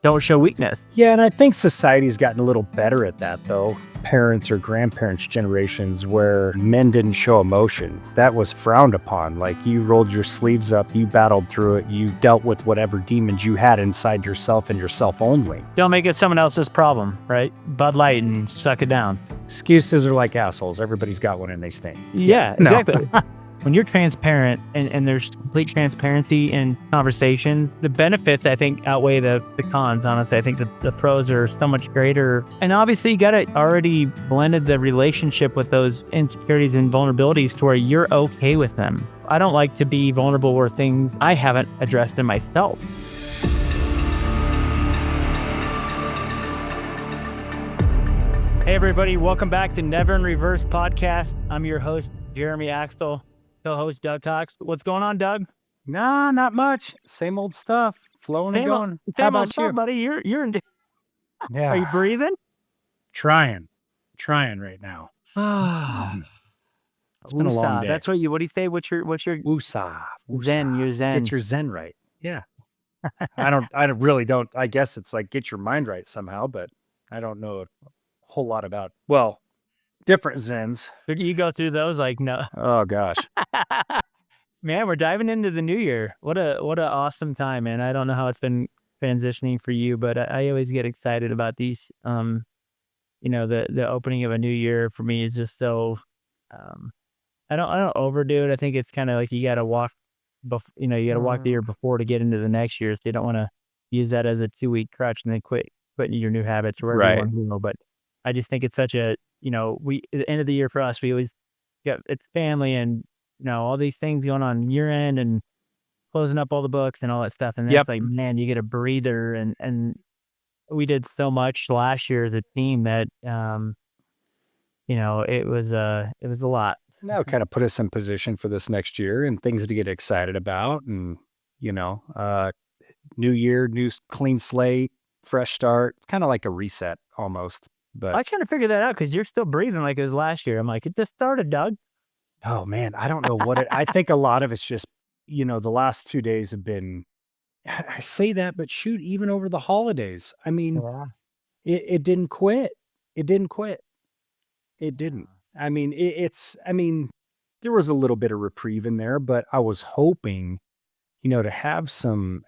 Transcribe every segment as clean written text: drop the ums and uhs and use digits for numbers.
don't show weakness. Yeah, and I think society's gotten a little better at that, though. Parents or grandparents' generations where men didn't show emotion. That was frowned upon. Like, you rolled your sleeves up, you battled through it, you dealt with whatever demons you had inside yourself and yourself only. Don't make it someone else's problem, right? Bud Light and suck it down. Excuses are like assholes. Everybody's got one and they stink. Yeah, No. exactly. When you're transparent and there's complete transparency in conversation, the benefits, I think, outweigh the cons, honestly. I think the pros are so much greater. And obviously, you got to already blended the relationship with those insecurities and vulnerabilities to where you're okay with them. I don't like to be vulnerable where things I haven't addressed in myself. Hey, everybody. Welcome back to Never in Reverse podcast. I'm your host, Jeremy Axel. Co-host Doug Cox. What's going on, Doug? Nah, not much. Same old stuff. Flowing and going. How about Stuff, you? buddy? You're in. Yeah. Are you breathing? Trying right now. It's been a long day. That's what do you say? What's your Woosah. zen? Your zen. Get your zen right. Yeah. I really don't. I guess it's like get your mind right somehow, but I don't know a whole lot about, well, different zens. You go through those like no. Oh gosh. Man, we're diving into the new year. What a awesome time, man. I don't know how it's been transitioning for you, but I always get excited about these. The opening of a new year for me is just so. I don't overdo it. I think it's kind of like you got to walk. You got to walk the year before to get into the next year. So you don't want to use that as a 2-week crutch and then quit your new habits or whatever you want to do. But I just think it's such a. We at the end of the year for us, we always got it's family and all these things going on year end and closing up all the books and all that stuff. And it's like, man, you get a breather and we did so much last year as a team that it was a lot. Now kind of put us in position for this next year and things to get excited about, and new year, new clean slate, fresh start, kind of like a reset almost. But I kind of figured that out because you're still breathing like it was last year. I'm like, it just started, Doug. Oh man, I don't know what I think a lot of it's just, the last 2 days have been, I say that, but shoot, even over the holidays. I mean, it didn't quit. It didn't quit. It didn't. I mean, there was a little bit of reprieve in there, but I was hoping, to have some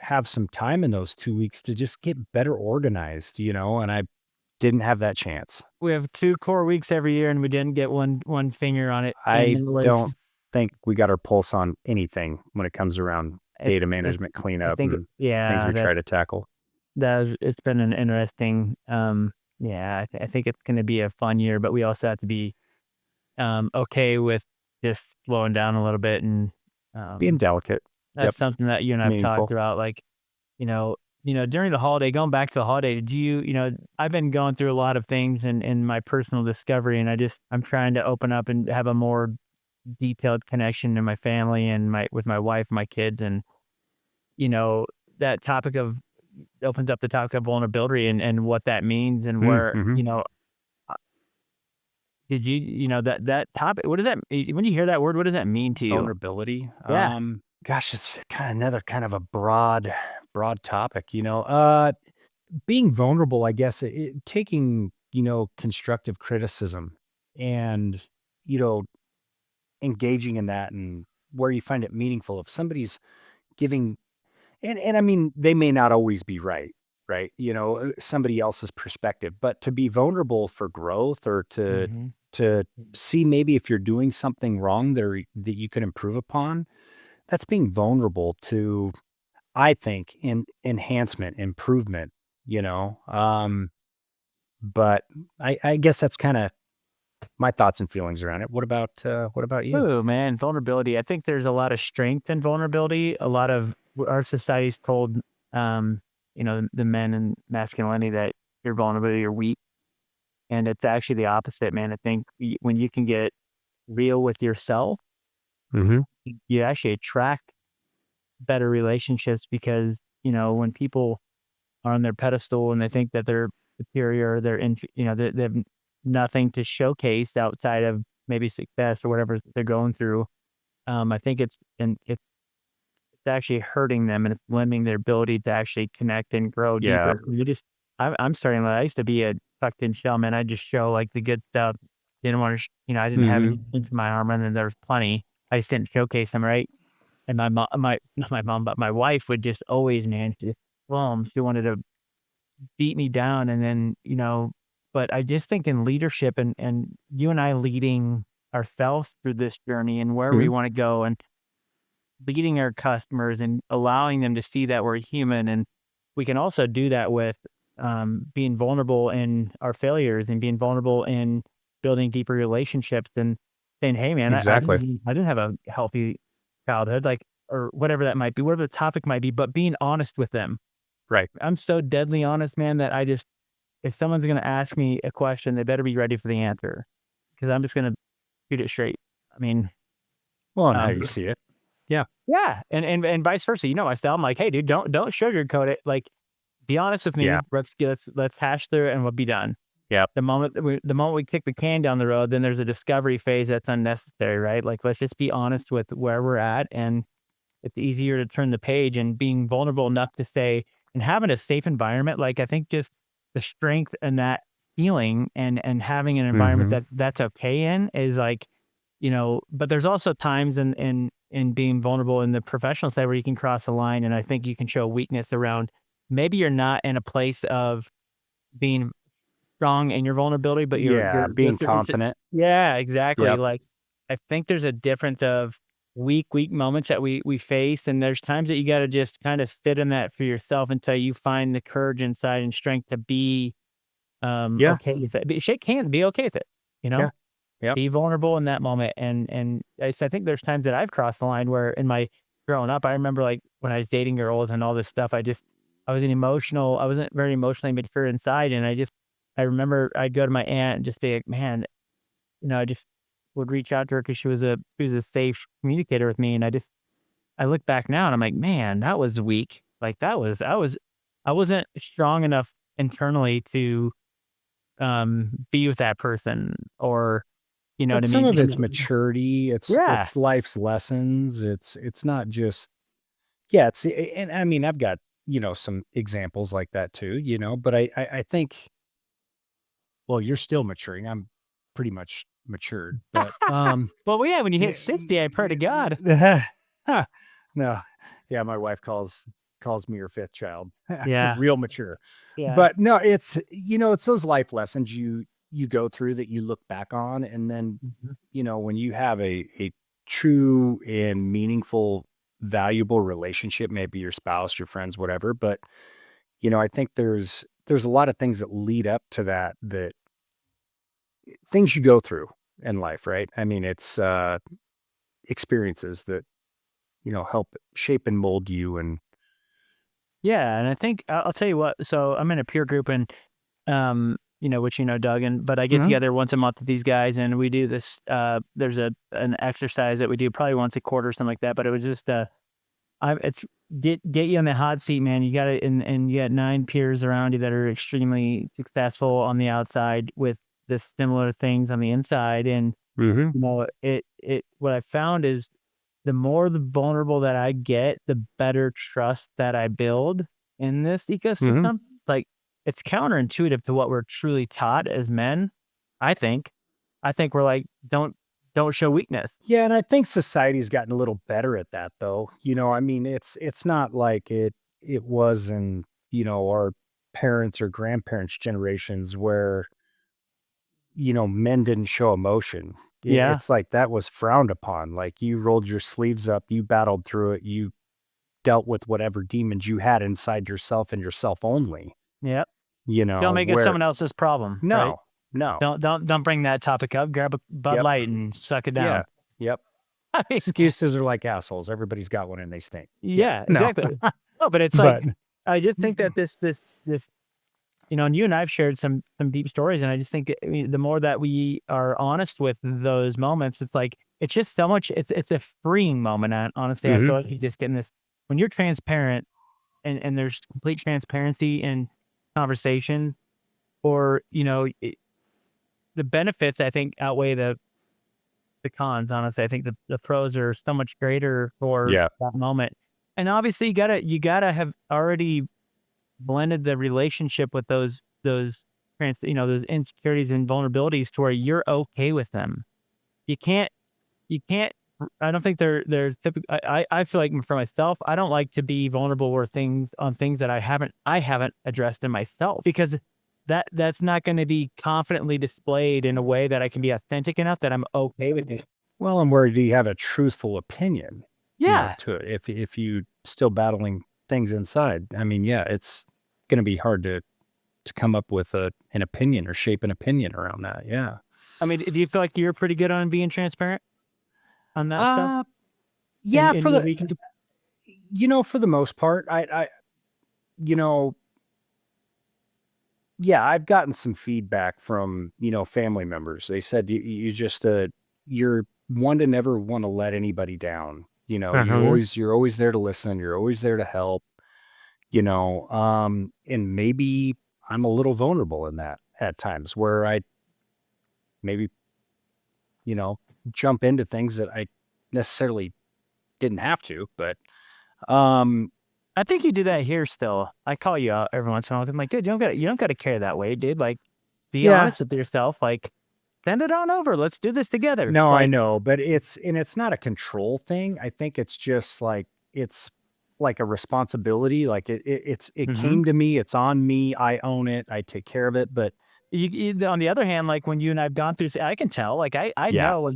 time in those 2 weeks to just get better organized, and I didn't have that chance. We have 2 core weeks every year, and we didn't get one finger on it. I don't think we got our pulse on anything when it comes around data management cleanup and things we try to tackle. It's been an interesting, I think it's going to be a fun year, but we also have to be okay with just slowing down a little bit and being delicate. That's something that you and I've talked about, like, during the holiday, going back to the holiday, did you, I've been going through a lot of things in my personal discovery, and I'm trying to open up and have a more detailed connection to my family and with my wife and my kids. And, that topic opens up the topic of vulnerability and what that means and where, did you, that topic, what does that, when you hear that word, what does that mean to you? Vulnerability. Yeah. Gosh, it's kind of another kind of a broad topic, being vulnerable, I guess, taking, constructive criticism and, engaging in that and where you find it meaningful. If somebody's giving, and I mean, they may not always be right, somebody else's perspective, but to be vulnerable for growth or to see maybe if you're doing something wrong that you can improve upon, that's being vulnerable to, I think, in enhancement, improvement, but I guess that's kind of my thoughts and feelings around it. What about you? Oh man, vulnerability. I think there's a lot of strength in vulnerability. A lot of our society's told, the men and masculinity that you're vulnerable, you're weak. And it's actually the opposite, man. I think when you can get real with yourself, you actually attract better relationships because, when people are on their pedestal and they think that they're superior, they have nothing to showcase outside of maybe success or whatever they're going through. I think it's actually hurting them and it's limiting their ability to actually connect and grow Yeah. deeper. I'm starting. I used to be a tucked in shell, man. I just show like the good stuff. Didn't want to, I didn't have Mhm. any into my armor, and then there's plenty. I just didn't showcase them, right? And my mom, not my mom, but my wife would just always, man, she wanted to beat me down, and then, but I just think in leadership and you and I leading ourselves through this journey and where we Mhm. wanna go and leading our customers and allowing them to see that we're human, and we can also do that with, being vulnerable in our failures and being vulnerable in building deeper relationships and saying, "Hey, man, Exactly. I didn't have a healthy childhood," like, or whatever that might be, whatever the topic might be, but being honest with them. Right. I'm so deadly honest, man, that if someone's gonna ask me a question, they better be ready for the answer, because 'cause I'm just gonna shoot it straight. I mean, Well, and how um you see it. Yeah. yeah, and vice versa, my style, I'm like, "Hey, dude, don't sugarcoat it, like, be honest with Yeah. me, let's hash through it and we'll be done." Yep. The moment we kick the can down the road, then there's a discovery phase that's unnecessary, right? Like, let's just be honest with where we're at, and it's easier to turn the page and being vulnerable enough to say and having a safe environment, like, I think just the strength and that feeling and having an environment Mhm. that's okay in is like, but there's also times in being vulnerable in the professional side where you can cross the line, and I think you can show weakness around maybe you're not in a place of being strong in your vulnerability, but Yeah, being confident. yeah, exactly, Yep. like, I think there's a difference of weak moments that we face, and there's times that you gotta just kinda sit in that for yourself until you find the courage inside and strength to be, Yeah. okay with it. Shake hands, be okay with it, you know? Yeah. Yep. Be vulnerable in that moment, and I think there's times that I've crossed the line where in my growing up, I remember, like, when I was dating girls and all this stuff, I wasn't very emotionally mature inside, and I remember I'd go to my aunt and just be like, "Man," I just would reach out to her because she was a safe communicator with me, and I look back now and I'm like, "Man, that was weak." Like, I wasn't strong enough internally to, be with that person or, you know But what I some mean? of it's maturity, Yeah. it's life's lessons, it's not just yeah, it's and I mean, I've got, some examples like that too, but I think well, you're still maturing, I'm pretty much matured, but, Well, yeah, when you hit yeah, 60, I pray to God. huh, no. Yeah, my wife calls me her 5th child. Yeah, Real mature. yeah. But no, it's those life lessons you go through that you look back on, and then, Mhm. when you have a true and meaningful, valuable relationship, maybe your spouse, your friends, whatever, but, I think there's a lot of things that lead up to that things you go through in life, right? I mean, it's, experiences that, help shape and mold you and Yeah, and I think I'll tell you what, so I'm in a peer group and, which Doug, but I get Mhm. together once a month with these guys and we do this, there's an exercise that we do probably once a quarter or something like that, but it was just, it's get you on the hot seat, man. You got it, and you got 9 peers around you that are extremely successful on the outside with the similar things on the inside, and, Mhm. what I found is the more the vulnerable that I get, the better trust that I build in this Mhm. ecosystem. Like, it's counterintuitive to what we're truly taught as men, I think. I think we're like, don't show weakness." Yeah, and I think society's gotten a little better at that though. I mean, it's not like it was in, our parents or grandparents' generations where, men didn't show emotion. Yeah, It's like that was frowned upon. Like you rolled your sleeves up, you battled through it, you dealt with whatever demons you had inside yourself and yourself only, yep. Don't make it where someone else's problem, right? no, no. Don't bring that topic up. Grab a Bud Yep. Light and suck it Yeah. down. Yep. I mean, Excuses are like assholes. Everybody's got one and they stink. Yeah. yeah, No. exactly. No, but it's But like, I just think that this, and you and I have shared some deep stories, and I just think, I mean, the more that we are honest with those moments, it's like it's just so much. It's a freeing moment. Honestly, I mhm. feel like you just getting this when you're transparent and there's complete transparency in conversation, or the benefits I think outweigh the cons. Honestly, I think the pros are so much greater for Yeah. that moment. And obviously you gotta have already blended the relationship with those those insecurities and vulnerabilities to where you're okay with them. You can't you can't I don't think there's I feel like for myself, I don't like to be vulnerable or things on things that I haven't addressed in myself because that's not going to be confidently displayed in a way that I can be authentic enough that I'm okay with it. Well, and where do you have a truthful opinion, Yeah. to it? If you still battling things inside, I mean, yeah, it's gonna be hard to come up with an opinion or shape an opinion around that, yeah. I mean, do you feel like you're pretty good on being transparent on that stuff Uh, yeah, in for your the weekends? for the most part, you know, yeah, I've gotten some feedback from, family members. They said you just you're one to never want to let anybody down. Uh-huh. You're always there to listen, you're always there to help, and maybe I'm a little vulnerable in that at times where I maybe, you know, jump into things that I necessarily didn't have to, but um I think you do that here still. I call you out every once in a while. I'm like, dude, you don't gotta carry that way, dude. Like, be yeah, honest with yourself. Like, send it on over. Let's do this together. no, I Like, know, but it's not a control thing. I think it's just like it's like a responsibility. Like it mhm. came to me, it's on me, I own it, I take care of it. But On the other hand, like when you and I've gone through, I can tell. Like, I yeah, know.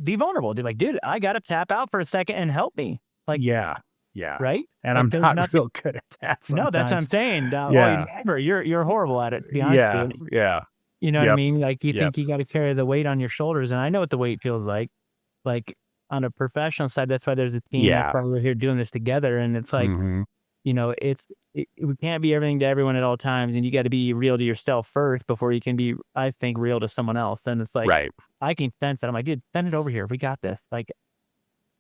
Be vulnerable, dude. Like, dude, I gotta tap out for a second and help me. Like, yeah, yeah. right? And Like, I'm there's not nothing. real good at that No, that's what I'm sometimes. saying. Oh, you Yeah. never. You're horrible at it. To be honest, Yeah. dude. Yeah. You know what I Yep. mean? Like, you Yep. think you got to carry the weight on your shoulders, and I know what the weight feels like. Like, on a professional side, that's why there's a team. That's Yeah. why we're here doing this together. And it's like, Mhm. we can't be everything to everyone at all times, and you got to be real to yourself first before you can be, I think, real to someone else. And it's like, Right. I can sense that. I'm like, dude, send it over here. We got this. Like,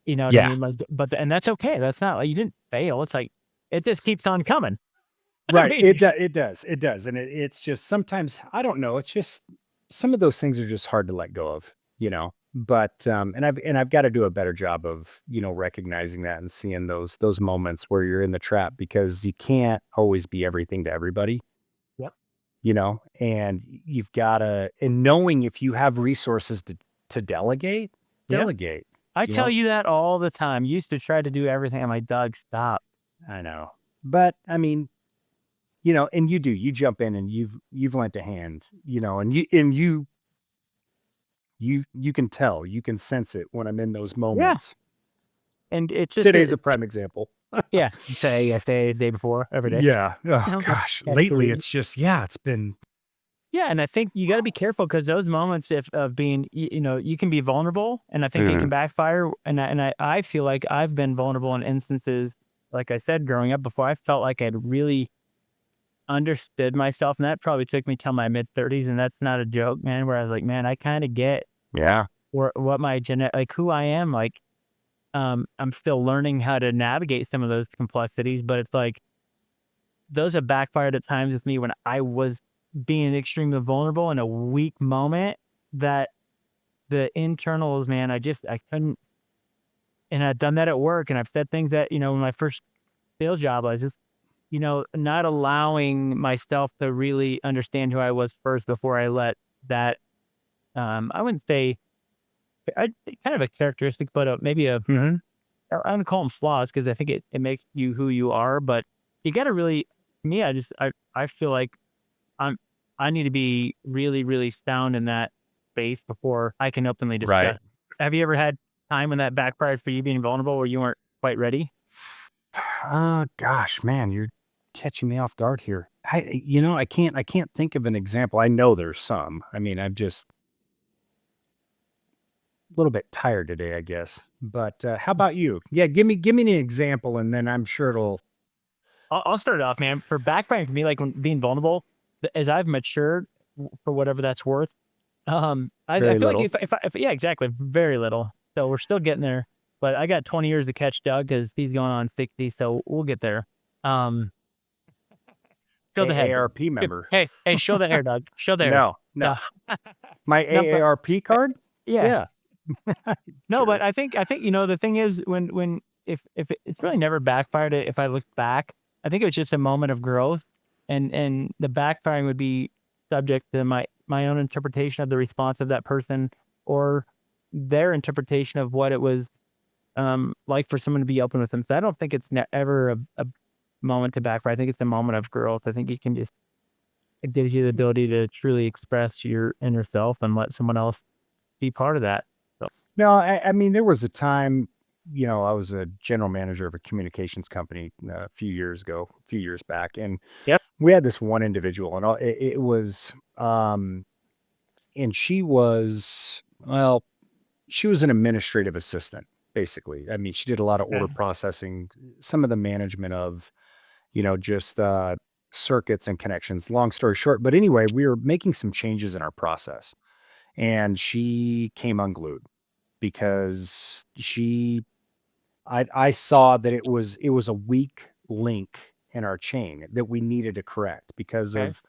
you know what I Yeah. mean? Like, and that's okay. That's not like you didn't fail. It's like it just keeps on coming. I Right. mean, It does. It does. And it's just sometimes I don't know, it's just some of those things are just hard to let go of, But and I've got to do a better job of, recognizing that and seeing those moments where you're in the trap because you can't always be everything to everybody, yep. and you've got to and knowing if you have resources to delegate, Yeah. delegate, I you tell know. you that all the time. You used to try to do everything. I'm like, Doug, stop. I know. But I mean, and you jump in and you've lent a hand, and you can tell, you can sense it when I'm in those Yeah. moments. And it's just, Today's a prime example. yeah. Say yesterday, the day before, every day. Yeah. Oh That's gosh. that's the Lately reason. it's just yeah, it's been Yeah, and I think you gotta be careful because those moments of being, you can be vulnerable, and I think it Mhm. can backfire. And I feel like I've been vulnerable in instances, like I said, growing up before I felt like I'd really understood myself, and that probably took me till my mid-30s, and that's not a joke, man. Where I was like, man, I kind of get Yeah. what my like who I am. Like, I'm still learning how to navigate some of those complexities, but it's like those have backfired at times with me when I was being extremely vulnerable in a weak moment that the internals, man, I couldn't. And I've done that at work, and I've said things that, in my first sales job, I was just, not allowing myself to really understand who I was first before I let that, I wouldn't say, kind of a characteristic, but maybe Mhm. I wouldn't call them flaws because I think it makes you who you are, but you got to really, me, I feel like I'm, I need to be really, really sound in that space before I can openly Right. discuss. Have you ever had time when that backfired for you being vulnerable where you weren't quite ready? Gosh, man, you're catching me off guard here. I can't think of an example. I know there's some. I mean, I'm just a little bit tired today, I guess. But how about you? Yeah, give me an example, and then I'm sure it'll. I'll start it off, man. For backfiring for me, like when being vulnerable, as I've matured for whatever that's worth, I Very feel like little. yeah, exactly, very little. So we're still getting there, but I got 20 years to catch Doug because he's going on 60, so we'll get there. Um, show the head. AARP Here, member. hey, show the hair, Doug. Show the hair. No, no. No, My no, but AARP card? yeah, Yeah. no, but Jerk. I think the thing is when it's really never backfired. If I look back, I think it was just a moment of growth, and the backfiring would be subject to my own interpretation of the response of that person, or their interpretation of what it was like for someone to be open with them. So I don't think it's ever a moment to backfire. I think it's a moment of growth. I think you can just it gives you the ability to truly express your inner self and let someone else be part of that. So No, I mean, there was a time, I was a general manager of a communications company a few years ago, a few years back, and yep. we had this one individual, and it was, and she was an administrative assistant, basically. I mean, she did a lot of order Okay. processing, some of the management of, just circuits and connections. Long story short, but anyway, we were making some changes in our process, and she came unglued because I saw that it was a weak link in our chain that we needed to correct because Okay. of,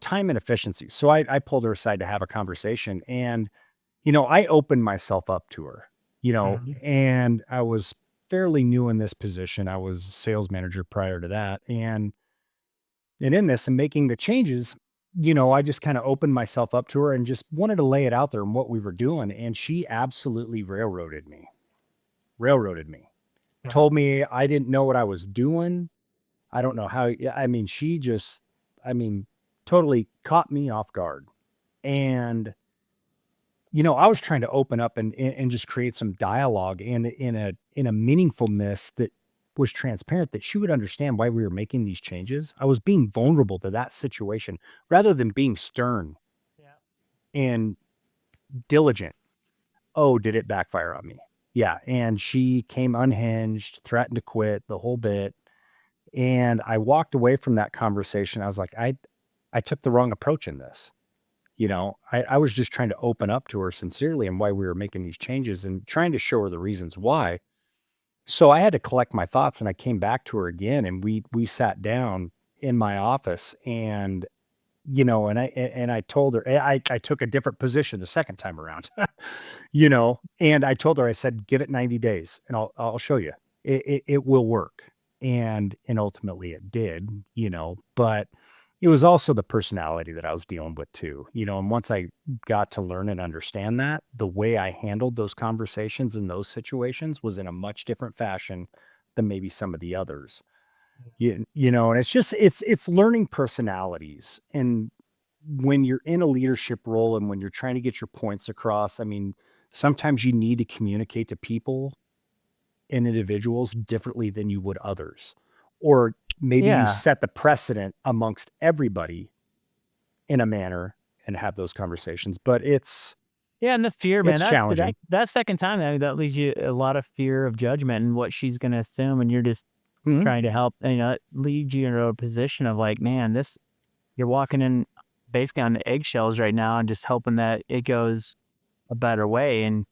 time and efficiency. So I pulled her aside to have a conversation, and, I opened myself up to her, Mhm. and I was fairly new in this position. I was sales manager prior to that. And in this and making the changes, I just kind of opened myself up to her and just wanted to lay it out there and what we were doing. And she absolutely railroaded me, Yeah. told me I didn't know what I was doing. I don't know how, yeah, I mean, she just, I mean, totally caught me off guard. And, I was trying to open up and just create some dialogue and in a meaningfulness that was transparent, that she would understand why we were making these changes. I was being vulnerable to that situation rather than being stern Yeah. and diligent. Oh, did it backfire on me? Yeah. And she came unhinged, threatened to quit, the whole bit. And I walked away from that conversation. I was like, I took the wrong approach in this. I was just trying to open up to her sincerely and why we were making these changes and trying to show her the reasons why. So I had to collect my thoughts, and I came back to her again, and we sat down in my office, and and I told her, I took a different position the second time around. And I told her, I said, give it 90 days and I'll show you. It will work. And ultimately it did, but it was also the personality that I was dealing with too, and once I got to learn and understand that, the way I handled those conversations in those situations was in a much different fashion than maybe some of the others. And it's learning personalities. And when you're in a leadership role and when you're trying to get your points across, I mean, sometimes you need to communicate to people and individuals differently than you would others. Or maybe you Yeah. set the precedent amongst everybody in a manner and have those conversations. But Yeah, and the fear, man, it's challenging. that second time, that leaves you a lot of fear of judgment and what she's gonna assume, and you're just Mhm. trying to help, it leaves you in a position of like, man, this you're walking in basically on the eggshells right now and just hoping that it goes a better way, and,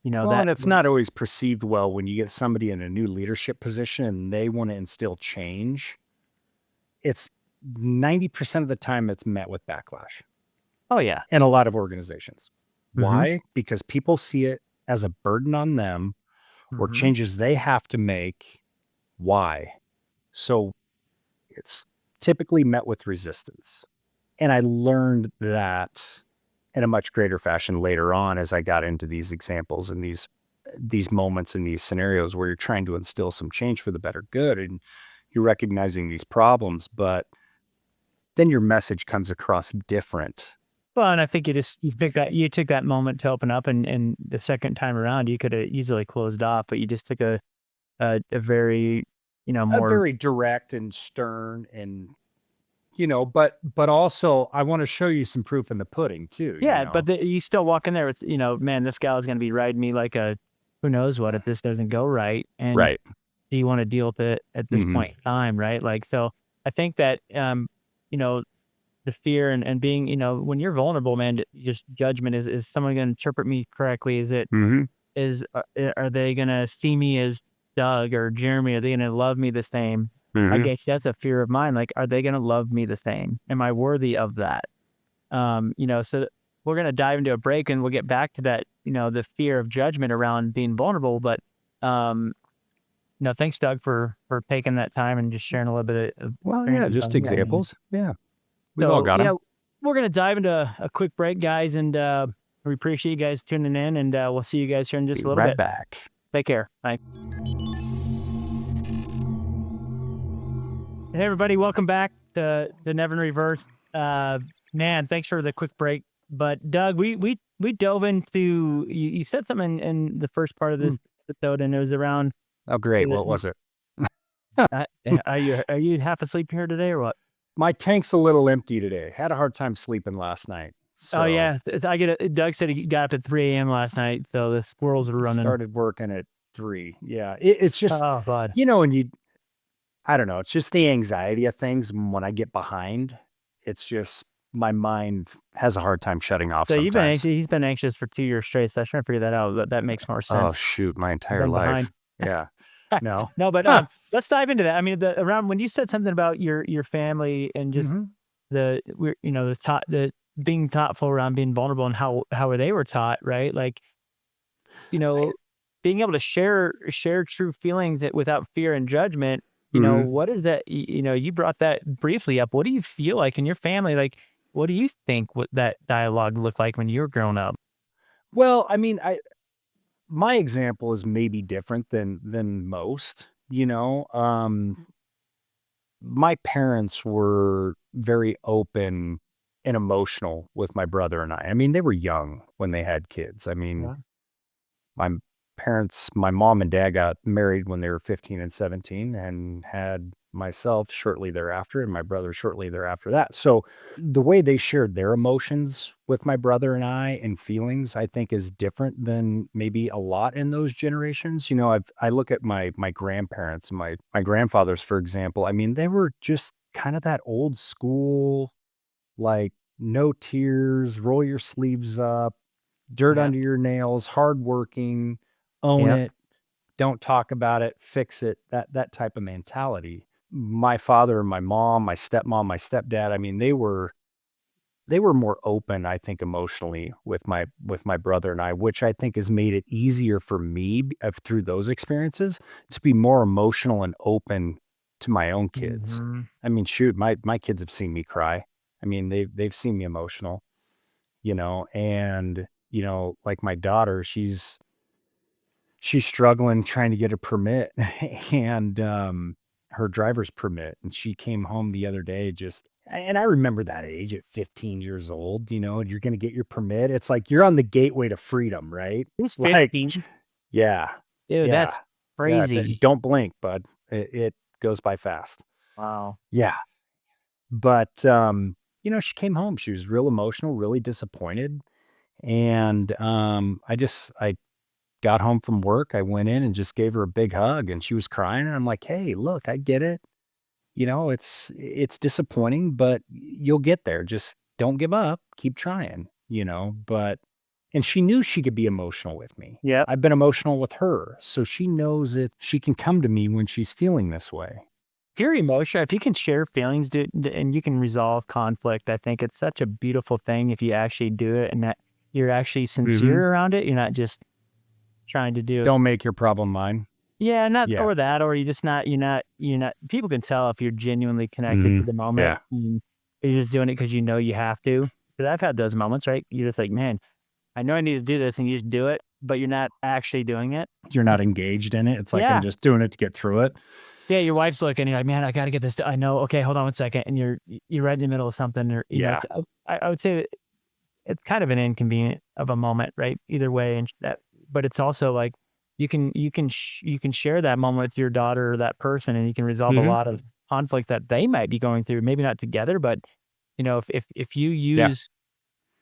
Well, that and it's not always perceived well when you get somebody in a new leadership position and they want to instill change. It's 90% of the time it's met with backlash Oh, yeah. in a lot of organizations. Mhm. Why? Because people see it as a burden on them or Mhm. changes they have to make. Why? So it's typically met with resistance. And I learned that in a much greater fashion later on as I got into these examples and these moments and these scenarios where you're trying to instill some change for the better good and you're recognizing these problems, but then your message comes across different. Well, and I think you took that moment to open up, and the second time around, you coulda easily closed off, but you just took a very, A more. very direct and stern and but also I want to show you some proof in the pudding too. Yeah, but you still walk in there with, "Man, this gal is gonna be riding me like a who knows what if this doesn't go right," and Right. do you wanna deal with it at this Mhm. point in time, right? Like, so I think that, you know, the fear and being, when you're vulnerable, man, just judgment is someone gonna interpret me correctly? Mhm. Are they gonna see me as Doug or Jeremy? Are they gonna love me the same? I Mhm. guess that's a fear of mine. Like, are they gonna love me the same? Am I worthy of that? So we're gonna dive into a break and we'll get back to that, the fear of judgment around being vulnerable. But um, thanks, Doug, for taking that time and just sharing a little bit of Well, yeah, experiences just on your end. examples. Yeah, we've all So, got yeah, them. we're gonna dive into a quick break, guys, and we appreciate you guys tuning in, and we'll see you guys here in just Be a little right bit. back. Take care. Bye. Hey, everybody, welcome back to Never in Reverse. Man, thanks for the quick break. But Doug, we dove into you said something in the first part of this episode, and it was around. Oh, great. What was it? Are you half asleep here today or what? My tank's a little empty today. Had a hard time sleeping last night. Oh So yeah, Doug said he got up at 3 a.m. last night, so the squirrels were running. started working at 3. Yeah. It's just, Oh God. and I don't know. It's just the anxiety of things. When I get behind, it's just my mind has a hard time shutting off So you've been sometimes. anxious. He's been anxious for 2 years straight. So I was trying to figure that out. That makes more Oh, sense. shoot. My entire Been life. behind. Yeah. No. No, but Huh. let's dive into that. I mean, around when you said something about your family and just Mhm. the being thoughtful around being vulnerable and how they were taught, right? Like, being able to share true feelings without fear and judgment. Mhm. What is that? You brought that briefly up. What do you feel like in your family? Like, what do you think what that dialogue looked like when you were growing up? Well, I mean, my example is maybe different than most, my parents were very open and emotional with my brother and I. I mean, they were young when they had kids. I mean, Yeah. my my mom and dad got married when they were 15 and 17 and had myself shortly thereafter and my brother shortly thereafter that. So the way they shared their emotions with my brother and I and feelings, I think is different than maybe a lot in those generations. I look at my grandparents and my grandfathers, for example. I mean, they were just kind of that old school, like no tears, roll your sleeves up, dirt Yeah. under your nails, hardworking, own Yep. it, don't talk about it, fix it, that type of mentality. My father, my mom, my stepmom, my stepdad, I mean, they were more open, I think, emotionally with my brother and I, which I think has made it easier for me through those experiences to be more emotional and open to my own kids. Mhm. I mean, shoot, my kids have seen me cry. I mean, they've seen me emotional, and like my daughter, she's struggling trying to get a permit and her driver's permit, and she came home the other day and I remember that age at 15 years old, and you're going to get your permit. It's like you're on the gateway to freedom, right? Who's Like, 15? yeah, Dude, yeah, that's yeah. crazy. Don't blink, bud. It goes by fast. Wow. Yeah. But, she came home. She was real emotional, really disappointed. And I got home from work. I went in and just gave her a big hug, and she was crying. And I'm like, hey, look, I get it. It's disappointing, but you'll get there. Just don't give up. Keep trying. And she knew she could be emotional with me. Yep. I've been emotional with her. So she knows that she can come to me when she's feeling this way. Pure emotion, if you can share feelings, dude, and you can resolve conflict, I think it's such a beautiful thing if you actually do it and that you're actually Hmm. sincere around it. You're not just trying to do it. Don't make your problem mine. Yeah, not Yeah. or that, or you just not you're not people can tell if you're genuinely connected Hmm. to the moment Yeah. and you're just doing it because you know you have to. Because I've had those moments, right? You're just like, man, I know I need to do this, and you just do it, but you're not actually doing it. You're not engaged in it. It's like I'm Yeah. just doing it to get through it. Yeah, your wife's looking, you're like, "Man, I gotta get this I know, okay, hold on 1 second," and you're right in the middle of something or, Yeah. it's I would say that it's kind of an inconvenient of a moment, right? Either way, and that but it's also like you can share that moment with your daughter or that person, and you can resolve a Hmm. lot of conflict that they might be going through, maybe not together, but, if you Yeah. use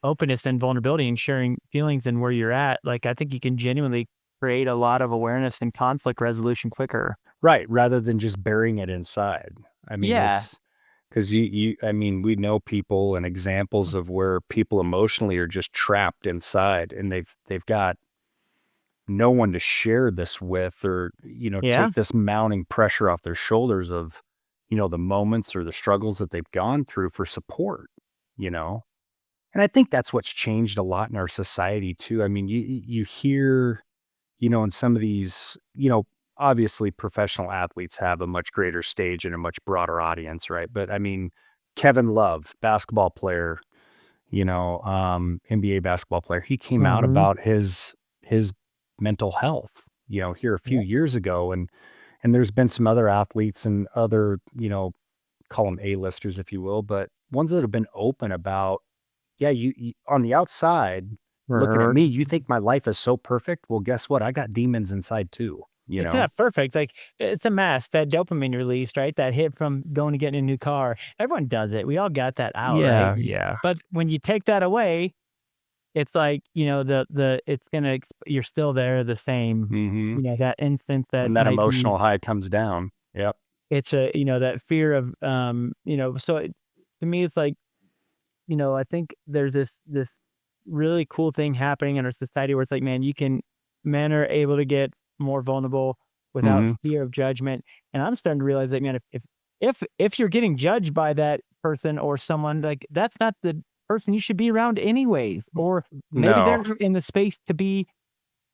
openness and vulnerability and sharing feelings and where you're at, like, I think you can genuinely create a lot of awareness and conflict resolution quicker. Right. Rather than just burying it inside. I mean, Yeah. it's because I mean, we know people and examples of where people emotionally are just trapped inside and they've got no one to share this with or, Yeah. take this mounting pressure off their shoulders of, the moments or the struggles that they've gone through for support, you know? And I think that's what's changed a lot in our society too. I mean, you hear, in some of these, obviously professional athletes have a much greater stage and a much broader audience, right? But I mean, Kevin Love, basketball player, NBA basketball player, he came out Mhm. about his mental health, here a few Yeah. years ago. And there's been some other athletes and other, call them A-listers, if you will, but ones that have been open about, yeah, you on the outside looking at Or me, you think my life is so perfect. Well, guess what? I got demons inside too, it's not perfect, like, it's a mask, that dopamine released, right? That hit from going to getting a new car. Everyone does it. We all got that out, right? Yeah, yeah. But when you take that away, it's like, it's gonna you're still there the same, Hmm. that instant that When that might be emotional high comes down. Yep. it's that fear of, so to me, it's like, I think there's this really cool thing happening in our society where it's like, man, men are able to get more vulnerable without Hmm. fear of judgment. And I'm starting to realize that, man, if you're getting judged by that person or someone, like, that's not the person you should be around anyways. Or maybe No. they're in the space to be,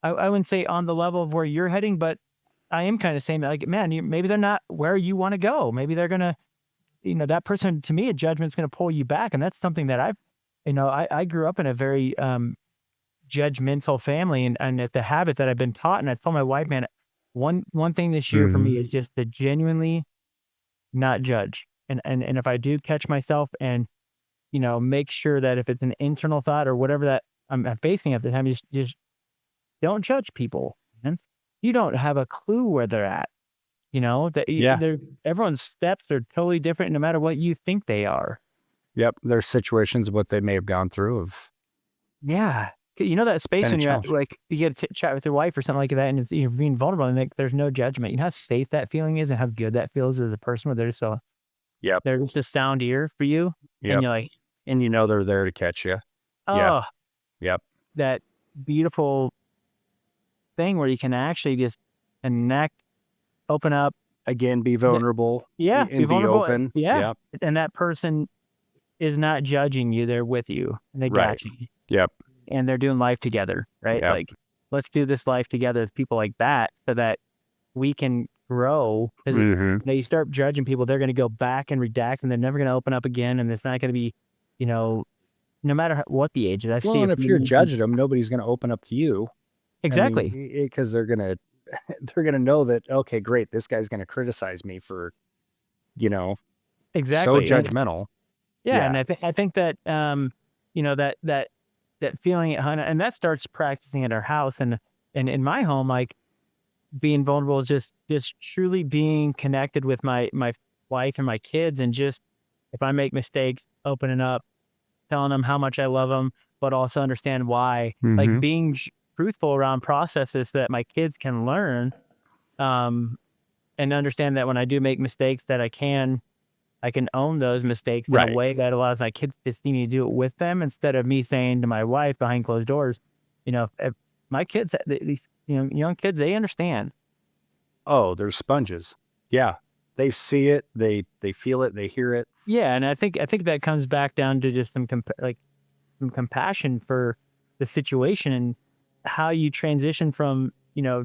I wouldn't say on the level of where you're heading, but I am kind of saying that, like, man, maybe they're not where you want to go. Maybe they're gonna, that person, to me, a judgment's gonna pull you back. And that's something that I grew up in a very judgmental family, and the habit that I've been taught. And I told my wife, man, one thing this year for Hmm. me is just to genuinely not judge. And if I do catch myself and, make sure that if it's an internal thought or whatever that I'm facing at the time, just don't judge people, man. You don't have a clue where they're at, that Yeah. they're everyone's steps are totally different no matter what you think they are. Yep. There's situations what they may have gone through of Yeah. That space been a when you're at, challenge. like, you get to chat with your wife or something like that, and you're being vulnerable, and, like, there's no judgment. You know how safe that feeling is and how good that feels as a person where Yep. they're just a sound ear for you, and Yep. you're like, And they're there to catch you. Yeah. "Oh," Yep. that beautiful thing where you can actually just connect, open up, Again, be th vulnerable yeah, be and be vulnerable, open. yeah, Yep. and that person is not judging you, they're with you, and they Right. got you, Yep. and they're doing life together, right? Yep. Like, let's do this life together with people like that so that we can grow. Because Hmm. you start judging people, they're gonna go back and redact, and they're never gonna open up again, and it's not gonna be, you know, no matter what the age is. I see Well, a and if you're few judging them, nobody's going to open up to you. I mean, exactly, because they're going to, they're going to know that, okay, great. This guy's going to criticize me for, you know, so exactly, and judgmental. yeah, Yeah. and I think that, that feeling at home, and that starts practicing at our house, and in my home, like, being vulnerable is just truly being connected with my wife and my kids, and just if I make mistakes, opening up, telling them how much I love them, but also understand why. Like, Hmm. being truthful around processes so that my kids can learn, um, and understand that when I do make mistakes, that I can own those mistakes in a Right. way that allows my kids to see me do it with them, instead of me saying to my wife behind closed doors, if my kids, these, young kids, they understand. Oh, they're sponges. Yeah. They see it. They feel it. They hear it. Yeah, and I think that comes back down to just some compassion for the situation, and how you transition from,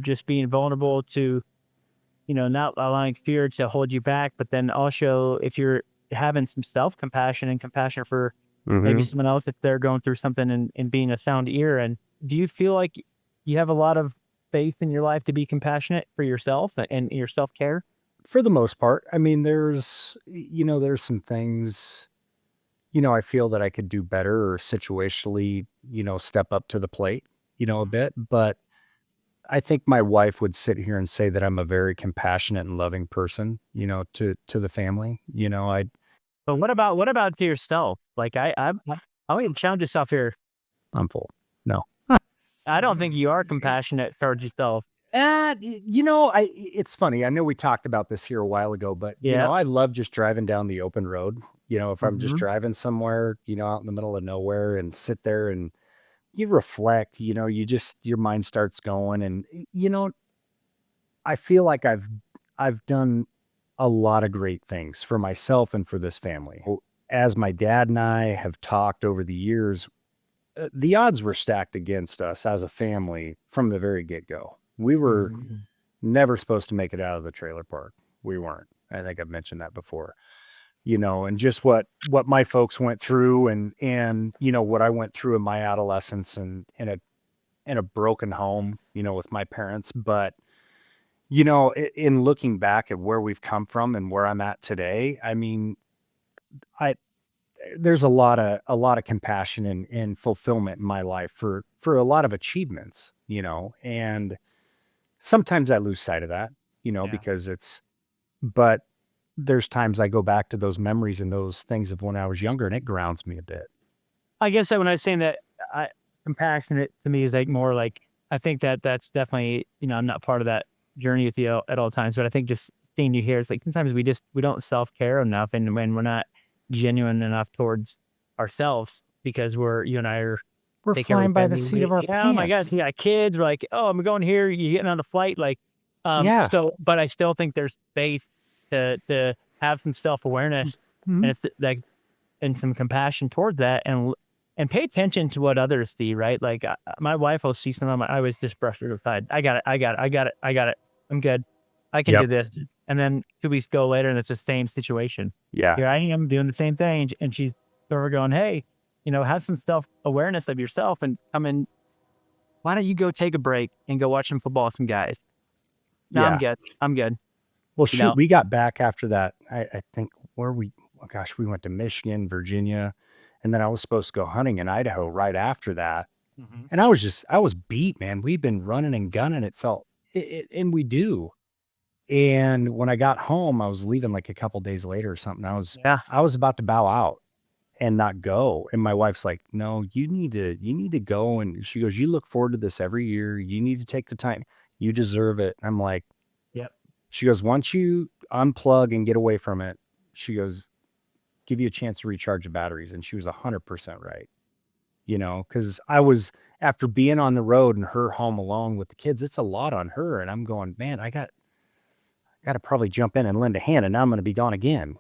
just being vulnerable to, not allowing fear to hold you back, but then also if you're having some self-compassion and compassion for maybe Hmm. someone else if they're going through something, and being a sound ear. And do you feel like you have a lot of faith in your life to be compassionate for yourself and your self-care? For the most part. I mean, there's some things, I feel that I could do better or situationally, step up to the plate, a bit. But I think my wife would sit here and say that I'm a very compassionate and loving person, to the family. But what about to yourself? Like, I want you to challenge yourself here. I'm full. No. I don't think you are compassionate towards yourself. It's funny. I know we talked about this here a while ago, but Yeah. I love just driving down the open road. If I'm just Mhm. driving somewhere, out in the middle of nowhere and sit there and you reflect, your mind starts going and I feel like I've done a lot of great things for myself and for this family. As my dad and I have talked over the years, the odds were stacked against us as a family from the very get-go. We were Mhm. never supposed to make it out of the trailer park. We weren't. I think I've mentioned that before. And just what my folks went through, and what I went through in my adolescence, and in a broken home, with my parents. But in looking back at where we've come from and where I'm at today, I mean, I there's a lot of compassion and fulfillment in my life for a lot of achievements, and sometimes I lose sight of that, Yeah. because but there's times I go back to those memories and those things of when I was younger, and it grounds me a bit. I guess that when I was saying that, I compassionate to me is like more like I think that that's definitely, I'm not part of that journey with you at all times, but I think just seeing you here, it's like sometimes we don't self care enough, and when we're not genuine enough towards ourselves because you and I are We're take every flying by the penny seat of our oh my gosh, pants. you got kids, we're like, oh, I'm going here, you getting on a flight, like, Yeah. but I still think there's space to have some self awareness Mhm. and it's like and some compassion towards that and pay attention to what others see, right? Like, my wife will see something, I always just brush it aside. I got it, I got it, I got it, I got it. I'm good. I can do Yep. this. And then 2 weeks go later, and it's the same situation. Yeah. Here I am doing the same thing, and she's sort of going, "Hey, have some self-awareness of yourself and come in. Why don't you go take a break and go watch some football with some guys?" "No, I'm Yeah. good. I'm good." Well, You shoot, know? we got back after that. I think where we, oh gosh, we went to Michigan, Virginia, and then I was supposed to go hunting in Idaho right after that. Mhm. And I was beat, man. We'd been running and gunning. And we do. And when I got home, I was leaving like a couple days later or something. Yeah. I was about to bow out and not go. And my wife's like, "No, you need to go." And she goes, "You look forward to this every year. You need to take the time. You deserve it." I'm like, Yep. she goes, "Once you unplug and get away from it," she goes, "give you a chance to recharge the batteries." And she was 100% right. Because I was, after being on the road and her home alone with the kids, it's a lot on her. And I'm going, man, I got to probably jump in and lend a hand, and now I'm going to be gone again.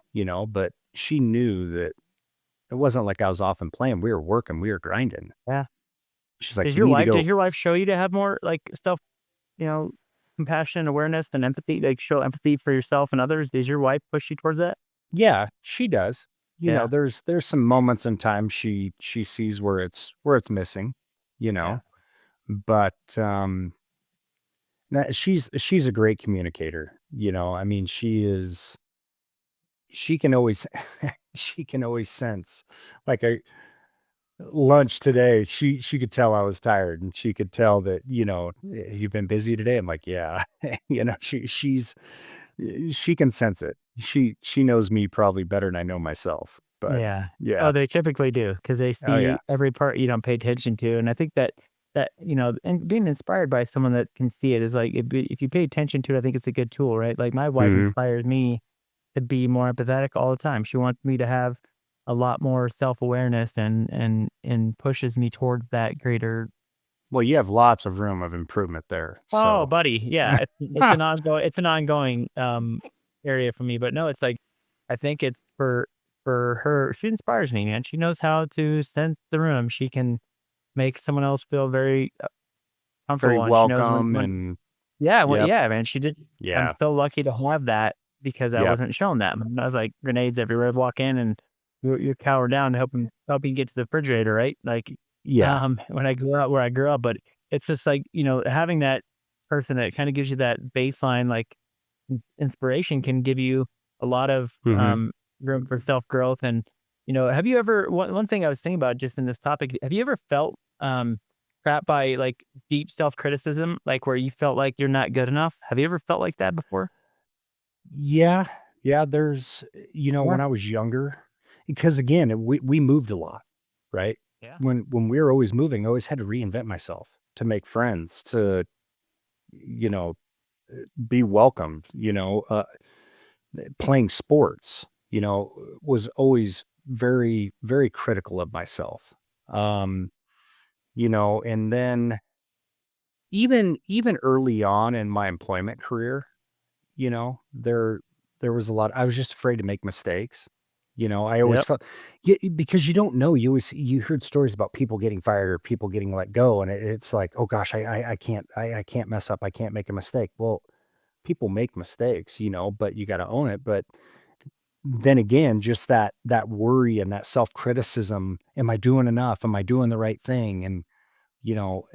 But she knew that it wasn't like I was off and playing. We were working, we were grinding. Yeah. She's like, Does "You your need to wife go." does your wife show you to have more, like, you know, compassion, awareness, and empathy, like, show empathy for yourself and others? Does your wife push you towards that? Yeah, she does. Yeah. There's some moments in time she sees where it's missing, you Yeah. know. But she's a great communicator. I mean, she can always she can always sense, like, a lunch today, she could tell I was tired, and she could tell that, "You've been busy today?" I'm like, "Yeah." She can sense it. She knows me probably better than I know myself, but Yeah. yeah. Oh, they typically do because they Oh, yeah. see every part you don't pay attention to, and I think and being inspired by someone that can see it is like, if you pay attention to it, I think it's a good tool, right? Like, my wife Mhm. inspires me to be more empathetic all the time. She wants me to have a lot more self-awareness and pushes me towards that greater. Well, you have lots of room of improvement there, Oh, so buddy, yeah, it's an ongoing area for me, but no, it's like, I think it's for her. She inspires me, man. She knows how to sense the room. She can make someone else feel very, very comfortable, and she knows welcome, when and yeah, well, yep, yeah, man, she did. I'm yeah, so lucky to have that because I yep, wasn't shown that. I was like grenades everywhere. I'd walk in and you cower down to help you get to the refrigerator, right? Like, yeah, when I grew up where I grew up, but it's just like, having that person that kind of gives you that baseline, like, inspiration can give you a lot of, mhm. room for self growth. And, have you ever, one thing I was thinking about just in this topic, have you ever felt, trapped by like deep self criticism, like where you felt like you're not good enough? Have you ever felt like that before? Yeah, yeah, when Yeah. I was younger, because again, we moved a lot, right? Yeah. When we were always moving, I always had to reinvent myself to make friends, to, you know, be welcomed, playing sports, was always very, very critical of myself. Um, and then even early on in my employment career, there was a lot. I was just afraid to make mistakes. I always Yep. felt, yeah, because you don't know. You heard stories about people getting fired or people getting let go, and it's like, oh gosh, I can't mess up. I can't make a mistake. Well, people make mistakes, but you got to own it. But then again, just that worry and that self-criticism, am I doing enough? Am I doing the right thing? And, you know,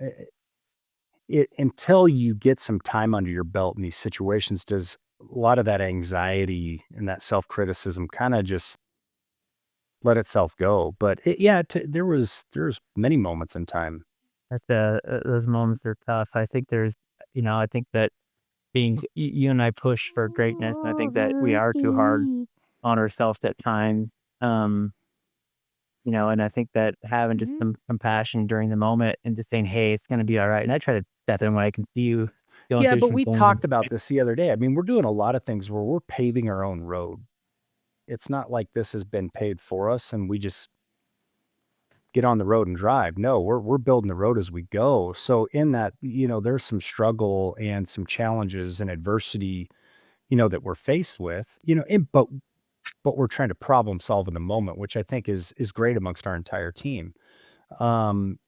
it until you get some time under your belt in these situations, does a lot of that anxiety and that self-criticism kind of just let itself go. But yeah, there's many moments in time. That's those moments are tough. I think I think that you and I push for greatness, and I think that we are too hard on ourselves at times. Um, and I think that having just some compassion during the moment and just saying, "Hey, it's gonna be all right." And I try to step in when I can see you going Yeah, through but some we things. talked about this the other day. I mean, we're doing a lot of things where we're paving our own road. It's not like this has been paid for us and we just get on the road and drive. No, we're building the road as we go. So in that, there's some struggle and some challenges and adversity, that we're faced with, but we're trying to problem solve in the moment, which I think is great amongst our entire team. Um,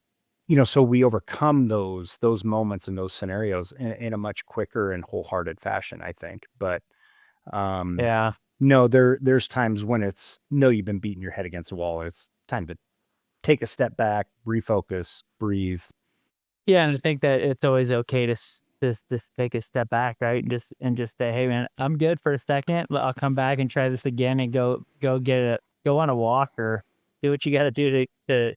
so we overcome those moments and those scenarios in a much quicker and wholehearted fashion, I think. But um, Yeah. no, there's times when it's no, you've been beating your head against the wall. It's time to take a step back, refocus, breathe. Yeah, and I think that it's always okay to just take a step back, right? And just say, "Hey, man, I'm good for a second. I'll come back and try this again, and go on a walk or do what you got to do to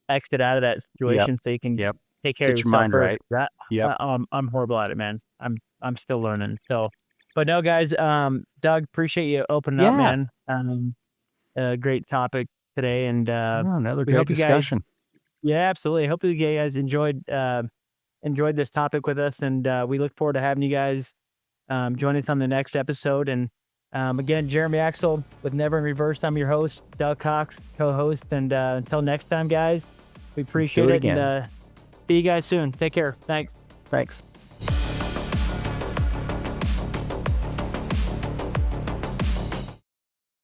exit out of that Yep. situation, so you can Yep. take care of Get your yourself mind first." right. That Yep. I'm horrible at it, man. I'm still learning. So, but no, guys. Doug, appreciate you opening up, Yeah. man. A great topic today, and Oh, another we great hope you guys. discussion. Yeah, absolutely. Hope you guys enjoyed this topic with us, and we look forward to having you guys join us on the next episode. And again, Jeremy Axel with Never in Reverse. I'm your host, Doug Cox, co-host. And until next time, guys, we Do appreciate it it, and again. see you guys soon. Take care. Thanks. Thanks.